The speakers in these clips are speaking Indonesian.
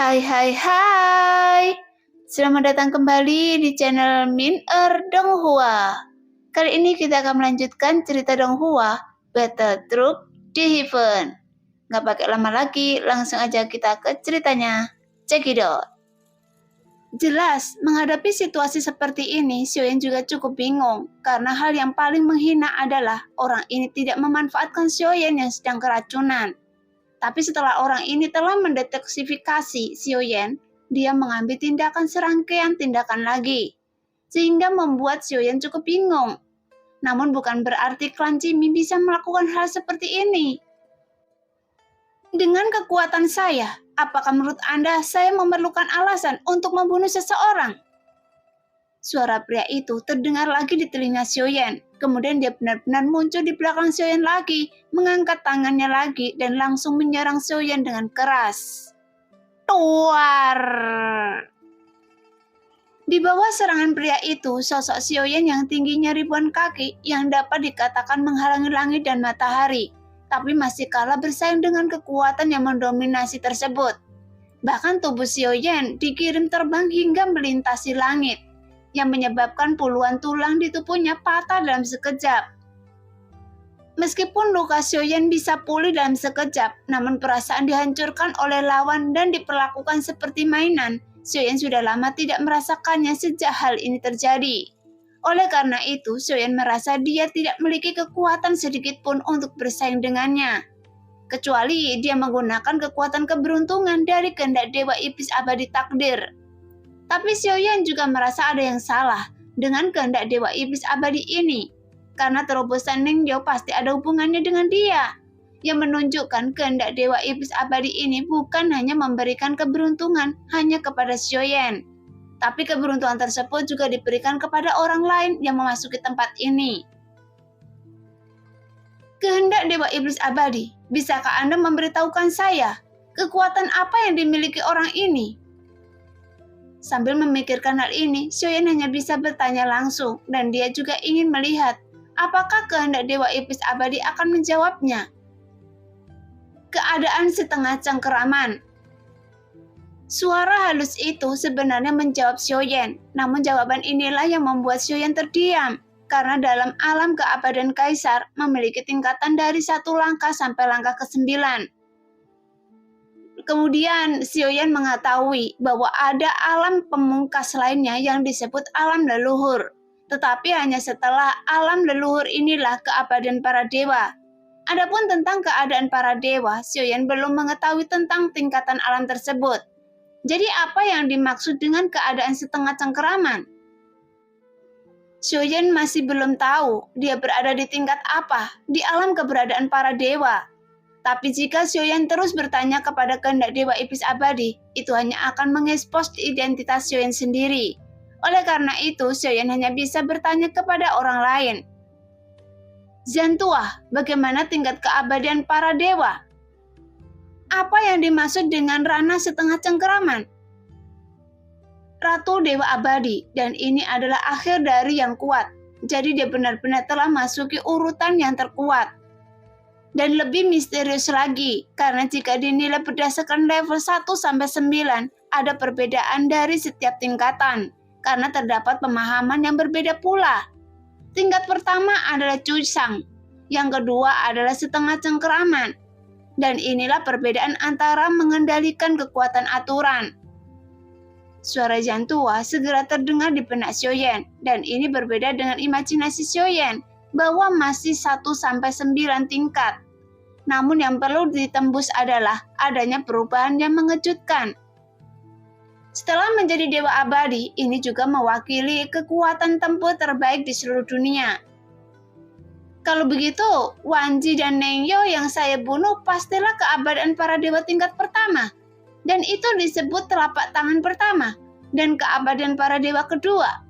Hai hai hai. Selamat datang kembali di channel Min Donghua. Kali ini kita akan melanjutkan cerita Donghua, Battle Troop di Heaven. Nggak pakai lama lagi, langsung aja kita ke ceritanya. Check it out. Jelas, menghadapi situasi seperti ini, Xiaoyan juga cukup bingung. Karena hal yang paling menghina adalah orang ini tidak memanfaatkan Xiaoyan yang sedang keracunan. Tapi setelah orang ini telah mendeteksifikasi Xiaoyan, dia mengambil serangkaian tindakan lagi. Sehingga membuat Xiaoyan cukup bingung. Namun bukan berarti klan Jimmy bisa melakukan hal seperti ini. Dengan kekuatan saya, apakah menurut Anda saya memerlukan alasan untuk membunuh seseorang? Suara pria itu terdengar lagi di telinga Xiaoyan. Kemudian dia benar-benar muncul di belakang Xiaoyan lagi, mengangkat tangannya lagi dan langsung menyerang Xiaoyan dengan keras. Tuar! Di bawah serangan pria itu, sosok Xiaoyan yang tingginya ribuan kaki yang dapat dikatakan menghalangi langit dan matahari, tapi masih kalah bersaing dengan kekuatan yang mendominasi tersebut. Bahkan tubuh Xiaoyan dikirim terbang hingga melintasi langit, yang menyebabkan puluhan tulang di tubuhnya patah dalam sekejap. Meskipun luka Xiaoyan bisa pulih dalam sekejap, namun perasaan dihancurkan oleh lawan dan diperlakukan seperti mainan. Xiaoyan sudah lama tidak merasakannya sejak hal ini terjadi. Oleh karena itu, Xiaoyan merasa dia tidak memiliki kekuatan sedikit pun untuk bersaing dengannya. Kecuali dia menggunakan kekuatan keberuntungan dari kehendak Dewa Iblis Abadi Takdir. Tapi Xiaoyan juga merasa ada yang salah dengan kehendak Dewa Iblis Abadi ini. Karena terobosan Ningyo pasti ada hubungannya dengan dia. Yang menunjukkan kehendak Dewa Iblis Abadi ini bukan hanya memberikan keberuntungan hanya kepada Xiaoyan. Tapi keberuntungan tersebut juga diberikan kepada orang lain yang memasuki tempat ini. Kehendak Dewa Iblis Abadi, bisakah Anda memberitahukan saya kekuatan apa yang dimiliki orang ini? Sambil memikirkan hal ini, Xiaoyan hanya bisa bertanya langsung dan dia juga ingin melihat apakah kehendak Dewa Iblis Abadi akan menjawabnya. Keadaan setengah cengkeraman. Suara halus itu sebenarnya menjawab Xiaoyan, namun jawaban inilah yang membuat Xiaoyan terdiam. Karena dalam alam keabadian Kaisar memiliki tingkatan dari 1 langkah sampai langkah ke-9. Kemudian Xiaoyan mengetahui bahwa ada alam pemungkas lainnya yang disebut alam leluhur. Tetapi hanya setelah alam leluhur inilah keabadian para dewa. Adapun tentang keadaan para dewa, Xiaoyan belum mengetahui tentang tingkatan alam tersebut. Jadi apa yang dimaksud dengan keadaan setengah cengkeraman? Xiaoyan masih belum tahu dia berada di tingkat apa di alam keberadaan para dewa. Tapi jika Xiaoyan terus bertanya kepada kehendak Dewa Iblis Abadi, itu hanya akan mengekspos identitas Xiaoyan sendiri. Oleh karena itu, Xiaoyan hanya bisa bertanya kepada orang lain. Zantua, bagaimana tingkat keabadian para dewa? Apa yang dimaksud dengan ranah setengah cengkeraman? Ratu Dewa Abadi, dan ini adalah akhir dari yang kuat. Jadi dia benar-benar telah masuki urutan yang terkuat. Dan lebih misterius lagi, karena jika dinilai berdasarkan level 1-9, ada perbedaan dari setiap tingkatan, karena terdapat pemahaman yang berbeda pula. Tingkat pertama adalah Cuisang, yang kedua adalah setengah cengkeraman, dan inilah perbedaan antara mengendalikan kekuatan aturan. Suara Zantua segera terdengar di benak Xiaoyan, dan ini berbeda dengan imajinasi Xiaoyan, bahwa masih 1-9 tingkat. Namun yang perlu ditembus adalah adanya perubahan yang mengejutkan. Setelah menjadi Dewa Abadi, ini juga mewakili kekuatan tempur terbaik di seluruh dunia. Kalau begitu, Wanji dan Nengyo yang saya bunuh pastilah keabadian para dewa tingkat pertama. Dan itu disebut telapak tangan pertama, dan keabadian para dewa kedua.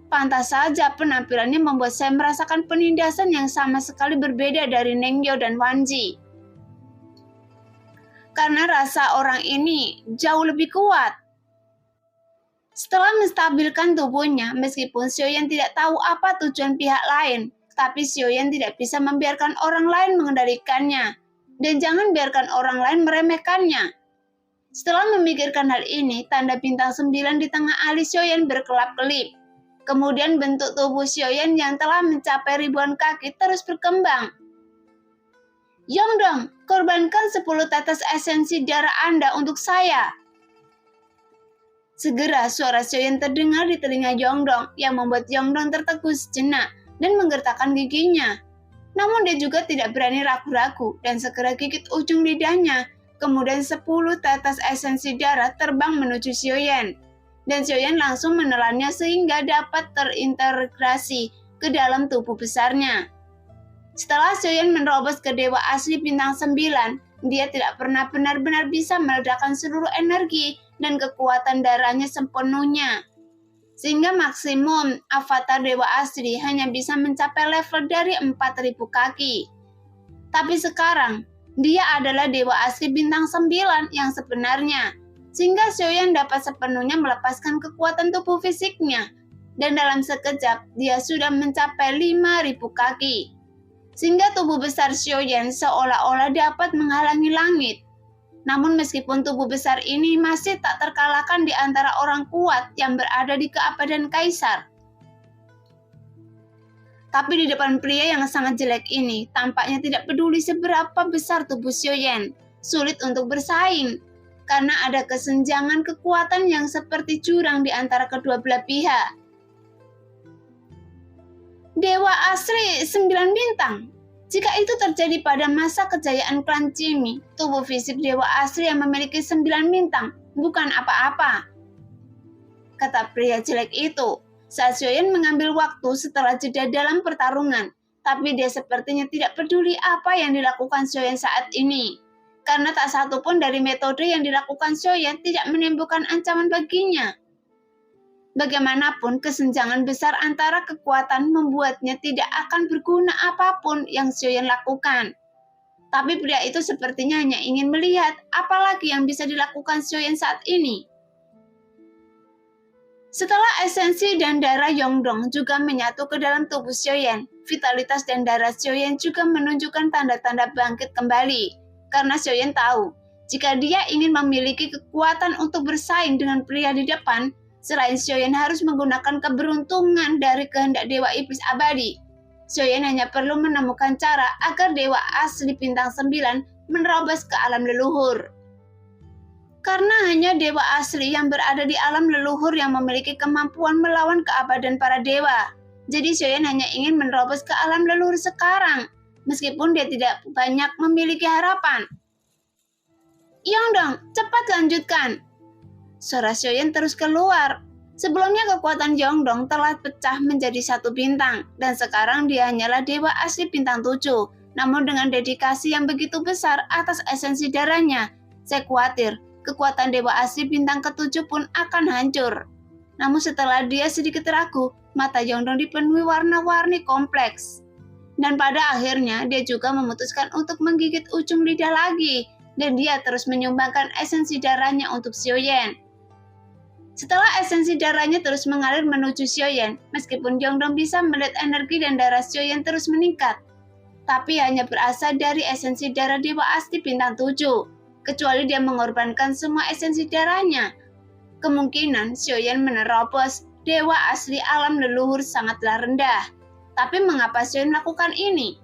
Pantas saja penampilannya membuat saya merasakan penindasan yang sama sekali berbeda dari Nengyo dan Wanji. Karena rasa orang ini jauh lebih kuat. Setelah menstabilkan tubuhnya, meskipun Xiaoyan tidak tahu apa tujuan pihak lain, tapi Xiaoyan tidak bisa membiarkan orang lain mengendalikannya. Dan jangan biarkan orang lain meremehkannya. Setelah memikirkan hal ini, tanda bintang 9 di tengah alis Xiaoyan berkelap-kelip. Kemudian bentuk tubuh Xiaoyan yang telah mencapai ribuan kaki terus berkembang. Yongdong, korbankan 10 tetes esensi darah Anda untuk saya. Segera suara Xiaoyan terdengar di telinga Yongdong yang membuat Yongdong tertegun sejenak dan menggertakkan giginya. Namun dia juga tidak berani ragu-ragu dan segera gigit ujung lidahnya. Kemudian 10 tetes esensi darah terbang menuju Xiaoyan. Dan Xiaoyan langsung menelannya sehingga dapat terintegrasi ke dalam tubuh besarnya. Setelah Xiaoyan menerobos ke Dewa Asli Bintang 9, dia tidak pernah benar-benar bisa meledakkan seluruh energi dan kekuatan darahnya sepenuhnya. Sehingga maksimum avatar Dewa Asli hanya bisa mencapai level dari 4.000 kaki. Tapi sekarang, dia adalah Dewa Asli Bintang 9 yang sebenarnya, sehingga Xiaoyan dapat sepenuhnya melepaskan kekuatan tubuh fisiknya, dan dalam sekejap dia sudah mencapai 5.000 kaki. Sehingga tubuh besar Xiaoyan seolah-olah dapat menghalangi langit. Namun meskipun tubuh besar ini masih tak terkalahkan di antara orang kuat yang berada di keabadian Kaisar. Tapi di depan pria yang sangat jelek ini, tampaknya tidak peduli seberapa besar tubuh Xiaoyan. Sulit untuk bersaing, karena ada kesenjangan kekuatan yang seperti jurang di antara kedua belah pihak. Dewa Asli 9 bintang. Jika itu terjadi pada masa kejayaan klan Cimi, tubuh fisik Dewa Asli yang memiliki 9 bintang bukan apa-apa, kata pria jelek itu. Saat Xiaoyan mengambil waktu setelah jeda dalam pertarungan, tapi dia sepertinya tidak peduli apa yang dilakukan Xiaoyan saat ini. Karena tak satu pun dari metode yang dilakukan Xiaoyan tidak menimbulkan ancaman baginya. Bagaimanapun, kesenjangan besar antara kekuatan membuatnya tidak akan berguna apapun yang Xiaoyan lakukan. Tapi pria itu sepertinya hanya ingin melihat apalagi yang bisa dilakukan Xiaoyan saat ini. Setelah esensi dan darah Yongdong juga menyatu ke dalam tubuh Xiaoyan, vitalitas dan darah Xiaoyan juga menunjukkan tanda-tanda bangkit kembali. Karena Xiaoyan tahu, jika dia ingin memiliki kekuatan untuk bersaing dengan pria di depan, selain Xiaoyan harus menggunakan keberuntungan dari kehendak Dewa Iblis Abadi. Xiaoyan hanya perlu menemukan cara agar Dewa Asli Bintang 9 menerobos ke alam leluhur. Karena hanya Dewa Asli yang berada di alam leluhur yang memiliki kemampuan melawan keabadian para dewa. Jadi Xiaoyan hanya ingin menerobos ke alam leluhur sekarang, meskipun dia tidak banyak memiliki harapan. Yongdong, cepat lanjutkan. Suara Xiaoyan terus keluar. Sebelumnya kekuatan Yongdong telah pecah menjadi 1 bintang, dan sekarang dia hanyalah Dewa Asli Bintang 7. Namun dengan dedikasi yang begitu besar atas esensi darahnya, saya khawatir kekuatan Dewa Asli Bintang ke-7 pun akan hancur. Namun setelah dia sedikit ragu, mata Yongdong dipenuhi warna-warni kompleks. Dan pada akhirnya dia juga memutuskan untuk menggigit ujung lidah lagi, dan dia terus menyumbangkan esensi darahnya untuk Xiaoyan. Setelah esensi darahnya terus mengalir menuju Xiaoyan, meskipun Yongdong bisa melihat energi dan darah Xiaoyan terus meningkat, tapi hanya berasal dari esensi darah Dewa Asli Bintang 7, kecuali dia mengorbankan semua esensi darahnya. Kemungkinan Xiaoyan menerobos Dewa Asli alam leluhur sangatlah rendah. Tapi mengapa Xiaoyan melakukan ini?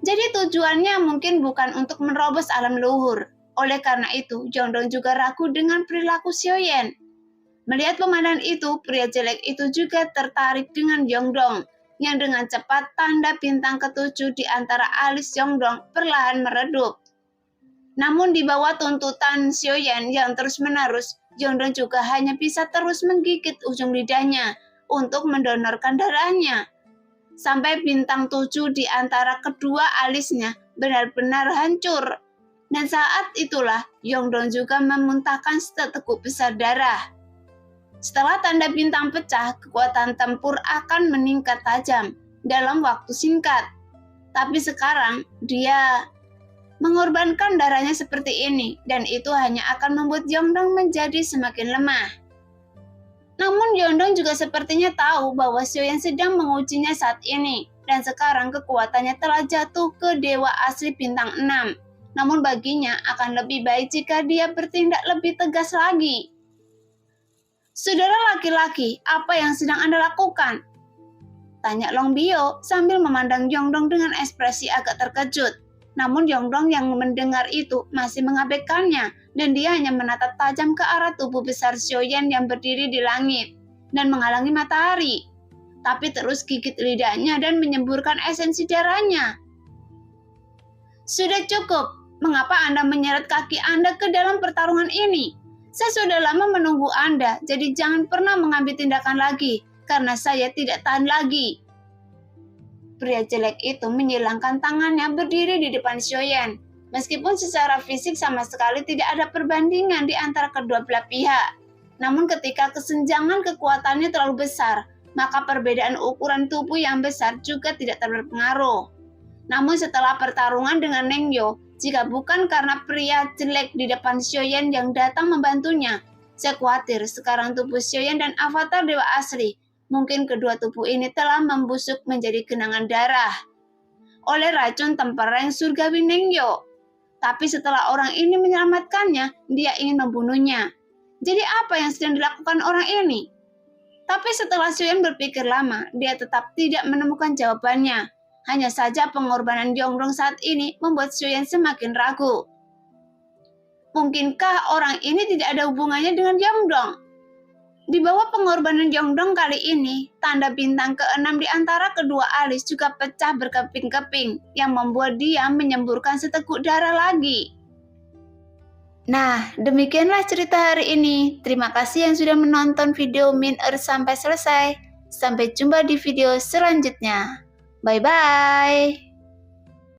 Jadi tujuannya mungkin bukan untuk menerobos alam leluhur. Oleh karena itu, Yongdong juga ragu dengan perilaku Xiaoyan. Melihat pemandangan itu, pria jelek itu juga tertarik dengan Yongdong, yang dengan cepat tanda bintang ke-7 di antara alis Yongdong perlahan meredup. Namun di bawah tuntutan Xiaoyan yang terus-menerus, Yongdong juga hanya bisa terus menggigit ujung lidahnya untuk mendonorkan darahnya. Sampai bintang 7 di antara kedua alisnya benar-benar hancur. Dan saat itulah Yongdong juga memuntahkan seteguk besar darah. Setelah tanda bintang pecah, kekuatan tempur akan meningkat tajam dalam waktu singkat. Tapi sekarang dia mengorbankan darahnya seperti ini, dan itu hanya akan membuat Yongdong menjadi semakin lemah. Namun Yongdong juga sepertinya tahu bahwa Xiaoyan sedang mengujinya saat ini, dan sekarang kekuatannya telah jatuh ke Dewa Asli Bintang 6. namun baginya akan lebih baik jika dia bertindak lebih tegas lagi. Saudara laki-laki, apa yang sedang Anda lakukan? Tanya Long Bio sambil memandang Yongdong dengan ekspresi agak terkejut. Namun Yongdong yang mendengar itu masih mengabaikannya dan dia hanya menatap tajam ke arah tubuh besar Xiaoyan yang berdiri di langit dan menghalangi matahari. Tapi terus gigit lidahnya dan menyemburkan esensi darahnya. Sudah cukup, mengapa Anda menyeret kaki Anda ke dalam pertarungan ini? Saya sudah lama menunggu Anda, jadi jangan pernah mengambil tindakan lagi, karena saya tidak tahan lagi. Pria jelek itu menyilangkan tangannya berdiri di depan Xiaoyan. Meskipun secara fisik sama sekali tidak ada perbandingan di antara kedua belah pihak. Namun ketika kesenjangan kekuatannya terlalu besar, maka perbedaan ukuran tubuh yang besar juga tidak berpengaruh. Namun setelah pertarungan dengan Neng Yo, jika bukan karena pria jelek di depan Xiaoyan yang datang membantunya, saya khawatir sekarang tubuh Xiaoyan dan avatar dewa asli, mungkin kedua tubuh ini telah membusuk menjadi genangan darah oleh racun tempereng surgawi Neng Yo. Tapi setelah orang ini menyelamatkannya, dia ingin membunuhnya. Jadi apa yang sedang dilakukan orang ini? Tapi setelah Xiaoyan berpikir lama, dia tetap tidak menemukan jawabannya. Hanya saja pengorbanan Yongdong saat ini membuat Xiaoyan semakin ragu. Mungkinkah orang ini tidak ada hubungannya dengan Yongdong? Di bawah pengorbanan Yongdong kali ini, tanda bintang ke-6 di antara kedua alis juga pecah berkeping-keping yang membuat dia menyemburkan seteguk darah lagi. Nah, demikianlah cerita hari ini. Terima kasih yang sudah menonton video Min Earth sampai selesai. Sampai jumpa di video selanjutnya. Bye-bye.